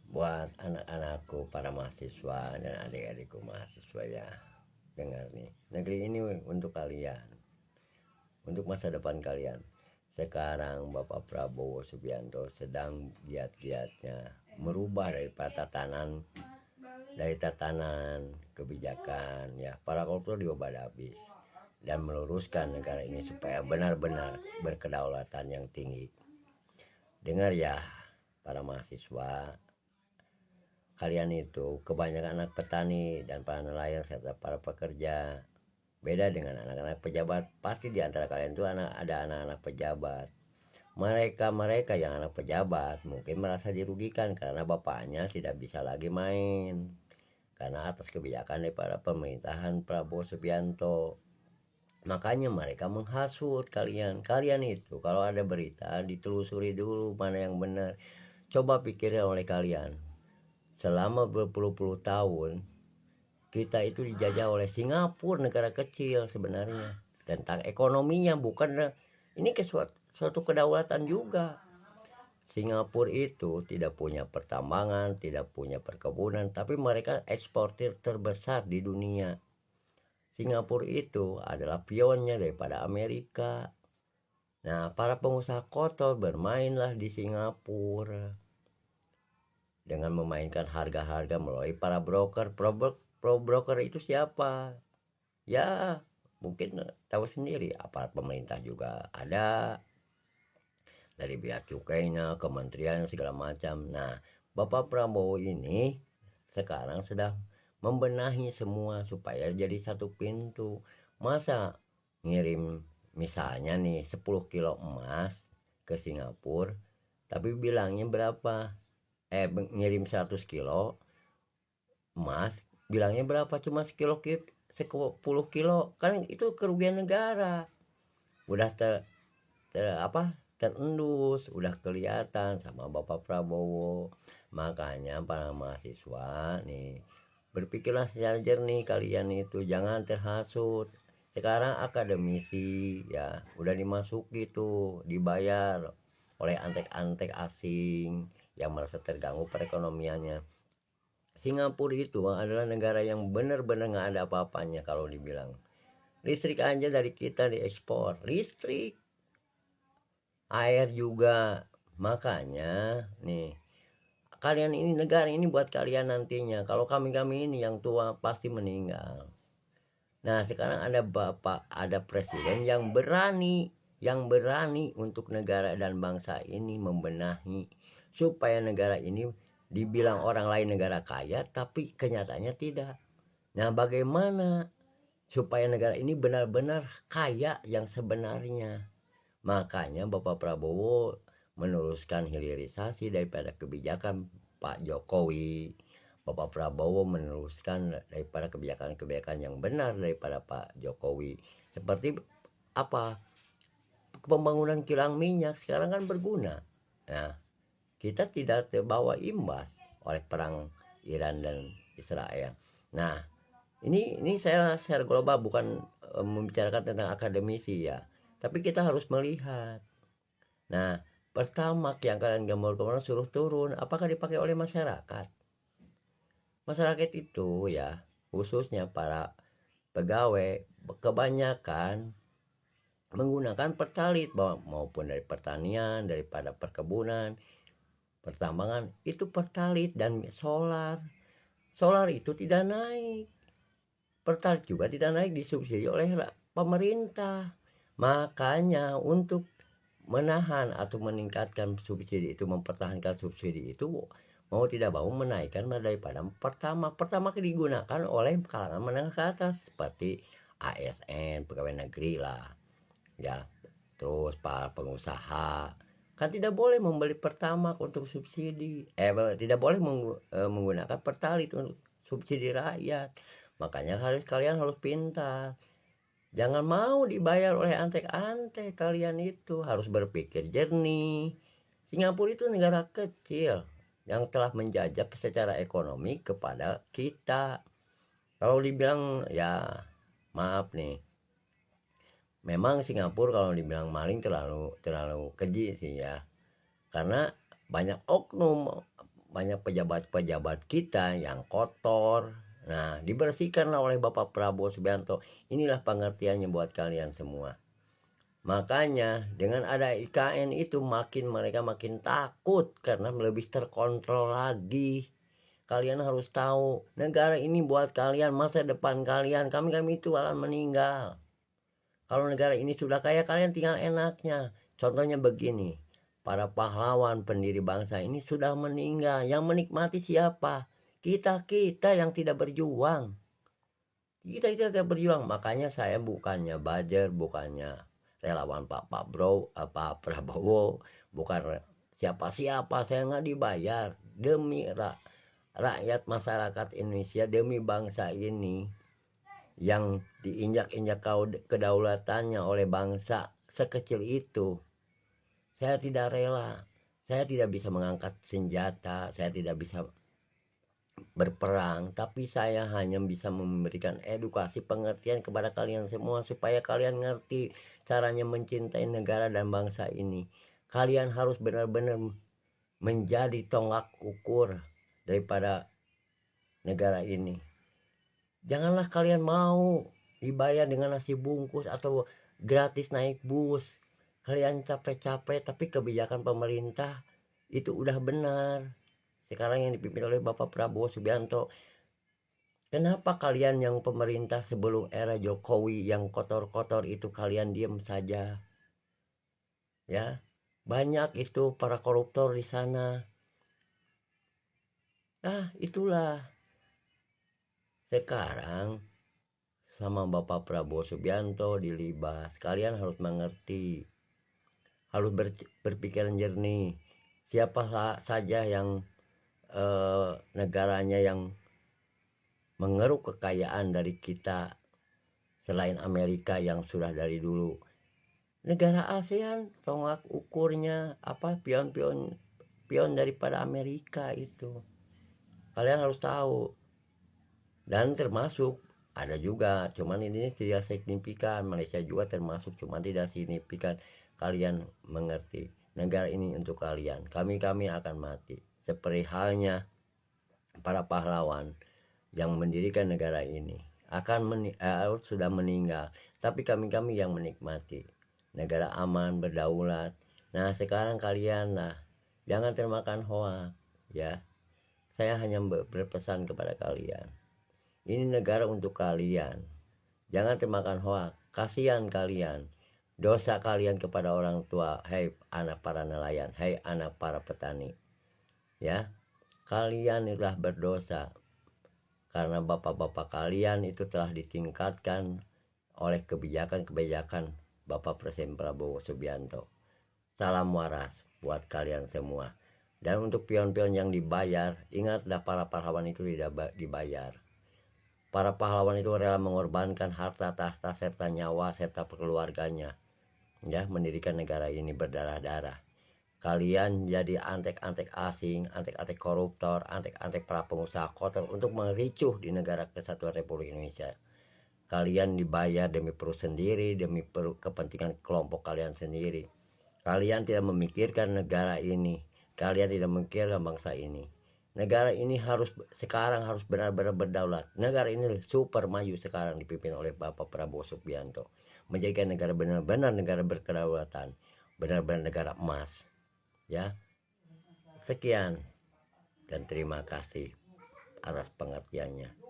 Buat anak-anakku, para mahasiswa dan adik-adikku mahasiswa ya, dengar nih, negeri ini untuk kalian, untuk masa depan kalian. Sekarang Bapak Prabowo Subianto sedang giat-giatnya merubah dari tatanan kebijakan ya, para koruptor diubah habis, dan meluruskan negara ini supaya benar-benar berkedaulatan yang tinggi. Dengar ya para mahasiswa, kalian itu kebanyakan anak petani dan para nelayan serta para pekerja. Beda dengan anak-anak pejabat, pasti di antara kalian itu ada anak-anak pejabat. Mereka yang anak pejabat mungkin merasa dirugikan karena bapaknya tidak bisa lagi main karena atas kebijakan daripada pemerintahan Prabowo Subianto. Makanya mereka menghasut kalian. Kalian itu kalau ada berita ditelusuri dulu mana yang benar. Coba pikirnya oleh kalian. Selama berpuluh-puluh tahun kita itu dijajah oleh Singapura, negara kecil sebenarnya. Tentang ekonominya bukan ini suatu kedaulatan juga. Singapura itu tidak punya pertambangan, tidak punya perkebunan, tapi mereka eksportir terbesar di dunia. Singapura itu adalah pionnya daripada Amerika. Nah, para pengusaha kotor bermainlah di Singapura dengan memainkan harga-harga melalui para broker. Broker itu siapa? Ya, mungkin tahu sendiri, aparat pemerintah juga ada, dari biaya cukainya, kementerian segala macam. Nah, Bapak Prabowo ini sekarang sedang membenahi semua supaya jadi satu pintu. Masa ngirim misalnya nih 10 kilo emas ke Singapura, tapi bilangnya berapa? Ngirim 100 kilo emas, bilangnya berapa? Cuma 10 kilo. Kan itu kerugian negara. Udah terendus, udah kelihatan sama Bapak Prabowo. Makanya para mahasiswa nih, berpikirlah secara jernih kalian itu, jangan terhasut. Sekarang akademisi ya udah dimasuki tuh, dibayar oleh antek-antek asing yang merasa terganggu perekonomiannya. Singapura itu adalah negara yang benar-benar nggak ada apa-apanya kalau dibilang. Listrik aja dari kita diekspor, listrik, air juga. Makanya nih, kalian ini, negara ini buat kalian nantinya. Kalau kami ini yang tua pasti meninggal. Nah, sekarang ada presiden yang berani untuk negara dan bangsa ini membenahi supaya negara ini dibilang orang lain negara kaya, tapi kenyataannya tidak. Nah, bagaimana supaya negara ini benar-benar kaya yang sebenarnya? Makanya Bapak Prabowo meneruskan hilirisasi daripada kebijakan Pak Jokowi. Bapak Prabowo meneruskan daripada kebijakan-kebijakan yang benar daripada Pak Jokowi. Seperti apa? Pembangunan kilang minyak sekarang kan berguna. Nah, kita tidak terbawa imbas oleh perang Iran dan Israel. Nah, ini saya secara global, bukan membicarakan tentang akademisi ya, tapi kita harus melihat. Nah, pertama yang kalian gambar suruh turun, apakah dipakai oleh masyarakat? Masyarakat itu ya, khususnya para pegawai, kebanyakan menggunakan pertalit maupun dari pertanian, daripada perkebunan, pertambangan, itu pertalit dan solar. Solar itu tidak naik. Pertalit juga tidak naik, disubsidi oleh pemerintah. Makanya untuk menahan atau meningkatkan subsidi itu, mempertahankan subsidi itu, mau tidak mau menaikkan daripada pertama digunakan oleh kalangan menengah ke atas seperti ASN, pegawai negeri lah ya, terus para pengusaha. Kan tidak boleh membeli pertamax untuk subsidi, tidak boleh menggunakan pertalite untuk subsidi rakyat. Makanya kalian harus pintar. Jangan mau dibayar oleh antek-antek. Kalian itu harus berpikir jernih. Singapura itu negara kecil yang telah menjajah secara ekonomi kepada kita. Kalau dibilang ya, maaf nih, memang Singapura kalau dibilang maling terlalu keji sih ya. Karena banyak oknum banyak pejabat-pejabat kita yang kotor. Nah, dibersihkanlah oleh Bapak Prabowo Subianto. Inilah pengertiannya buat kalian semua. Makanya dengan ada IKN itu mereka makin takut karena lebih terkontrol lagi. Kalian harus tahu, negara ini buat kalian, masa depan kalian. Kami itu akan meninggal. Kalau negara ini sudah kaya, kalian tinggal enaknya. Contohnya begini, para pahlawan pendiri bangsa ini sudah meninggal. Yang menikmati siapa? Kita yang tidak berjuang. Kita tidak berjuang. Makanya saya bukannya buzzer, bukannya relawan Pak Prabowo, bukan siapa-siapa. Saya nggak dibayar demi rakyat masyarakat Indonesia, demi bangsa ini yang diinjak-injak kedaulatannya oleh bangsa sekecil itu. Saya tidak rela. Saya tidak bisa mengangkat senjata, saya tidak bisa berperang, tapi saya hanya bisa memberikan edukasi pengertian kepada kalian semua supaya kalian ngerti caranya mencintai negara dan bangsa ini. Kalian harus benar-benar menjadi tonggak ukur daripada negara ini. Janganlah kalian mau dibayar dengan nasi bungkus atau gratis naik bus. Kalian capek-capek, tapi kebijakan pemerintah itu udah benar. Sekarang yang dipimpin oleh Bapak Prabowo Subianto. Kenapa kalian yang pemerintah sebelum era Jokowi yang kotor-kotor itu kalian diam saja? Ya, banyak itu para koruptor di sana. Nah, itulah. Sekarang sama Bapak Prabowo Subianto dilibas, kalian harus mengerti, harus berpikiran jernih. Siapa saja yang negaranya yang mengeruk kekayaan dari kita selain Amerika yang sudah dari dulu. Negara ASEAN tonggak ukurnya pion daripada Amerika itu. Kalian harus tahu. Dan termasuk ada juga, cuman ini tidak signifikan. Malaysia juga termasuk, cuman tidak signifikan. Kalian mengerti, negara ini untuk kalian. Kami akan mati. Seperti halnya para pahlawan yang mendirikan negara ini sudah meninggal, tapi kami yang menikmati negara aman, berdaulat. Nah, sekarang kalian jangan termakan hoak ya. Saya hanya berpesan kepada kalian. Ini negara untuk kalian. Jangan termakan hoak. Kasihan kalian. Dosa kalian kepada orang tua. Hai anak para nelayan. Hai anak para petani. Ya. Kalian itulah berdosa. Karena bapak-bapak kalian itu telah ditingkatkan oleh kebijakan-kebijakan Bapak Presiden Prabowo Subianto. Salam waras buat kalian semua. Dan untuk pion-pion yang dibayar, ingatlah para pahlawan itu tidak dibayar. Para pahlawan itu rela mengorbankan harta, tahta, serta nyawa, serta keluarganya. Ya, mendirikan negara ini berdarah-darah. Kalian jadi antek-antek asing, antek-antek koruptor, antek-antek para pengusaha kotor untuk mericuh di negara kesatuan Republik Indonesia. Kalian dibayar demi perut sendiri, demi kepentingan kelompok kalian sendiri. Kalian tidak memikirkan negara ini. Kalian tidak memikirkan bangsa ini. Negara ini sekarang harus benar-benar berdaulat. Negara ini super maju sekarang dipimpin oleh Bapak Prabowo Subianto. Menjadikan negara benar-benar negara berkedaulatan. Benar-benar negara emas. Ya. Sekian dan terima kasih atas pengertiannya.